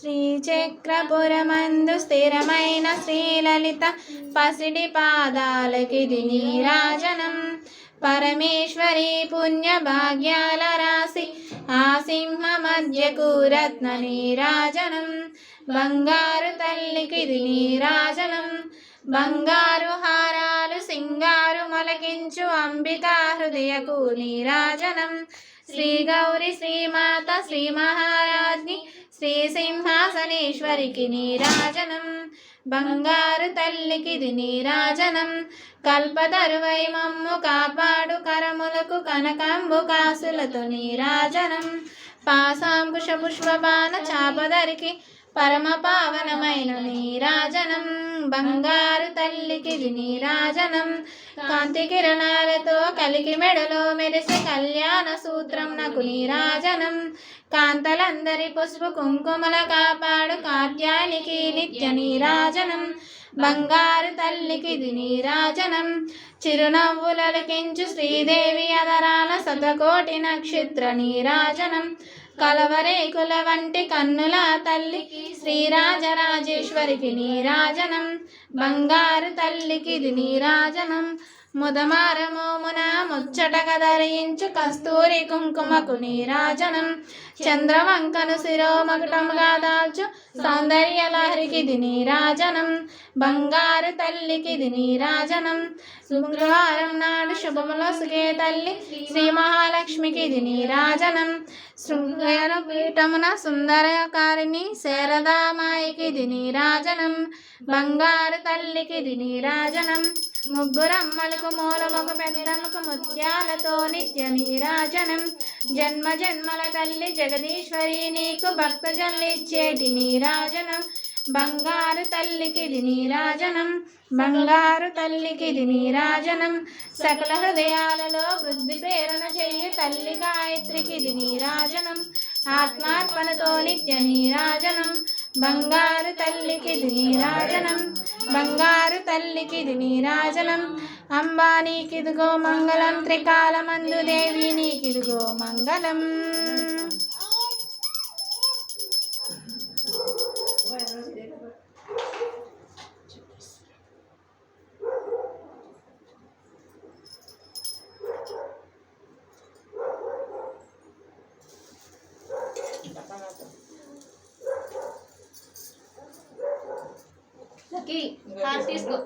శ్రీచక్రపురమందు స్థిరమైన శ్రీలలిత పసిడి పాదాలకిది నీరాజనం. పరమేశ్వరి పుణ్య భాగ్యాల రాశి ఆ సింహ మధ్యకు రత్న నీరాజనం. బంగారు తల్లికిది నీరాజనం. బంగారు హారాలు సింగారు మలకించు అంబికా హృదయకు నీరాజనం. శ్రీ గౌరి శ్రీమాత శ్రీ మహారాజ్ని శ్రీ సింహాసనేశ్వరికి నీరాజనం. బంగారు తల్లికిది నీరాజనం. కల్పతరువై మమ్ము కాపాడు కరములకు కనకంబు కాసులతో నీరాజనం. పాశాంకుశ పుష్పబాణ చాపదరికి పరమ పావనమైన నీరాజనం. బంగారు తల్లికిది నీరాజనం. కాంతి కిరణాలతో కలికి మెడలో మెరిసే కళ్యాణ సూత్రం నాకు నీరాజనం. కాంతలందరి పసుపు కుంకుమల కాపాడు కాత్యానికి నిత్య నీరాజనం. బంగారు తల్లికిది నీరాజనం. చిరునవ్వులకించు శ్రీదేవి అదరాల శతకోటి నక్షత్ర నీరాజనం. కలవరేకుల వంటి కన్నుల తల్లికి శ్రీరాజరాజేశ్వరికి నీరాజనం. బంగారు తల్లికిది నీరాజనం. ముదమారమోమున ముచ్చటగా ధరించు కస్తూరి కుంకుమకు నీరాజనం. చంద్రవంకను శిరోమకుటముగా దాల్చు సౌందర్య లహరికిది నీరాజనం. బంగారు తల్లికిది నీరాజనం. శుక్రవారం నాడు శుభములో సుగే తల్లి శ్రీ మహాలక్ష్మికిది నీరాజనం. శృంగేర పీఠమున సుందరకారిణి శారదామాయికిది నీరాజనం. బంగారు తల్లికిది నీరాజనం. ముగ్గురమ్మలకు మూలమొక పెద్దమ్మకు ముత్యాలతో నిత్య నీరాజనం. జన్మ జన్మల తల్లి జగదీశ్వరి నీకు భక్తజనులిచ్చేటి నీరాజనం. బంగారు తల్లికిది నీరాజనం. బంగారు తల్లికిది నీరాజనం. సకల హృదయాలలో వృద్ధి ప్రేరణ చెయ్యి తల్లి గాయత్రికిది నీరాజనం. ఆత్మార్పణతో నిత్య నీరాజనం. బంగారు తల్లికిది నీరాజనం. బంగారు తల్లికిది నీరాజనం. అంబా నీకిదిగో మంగళం. త్రికాలమందు దేవి నీకిదిగో మంగళం. తీసుకో.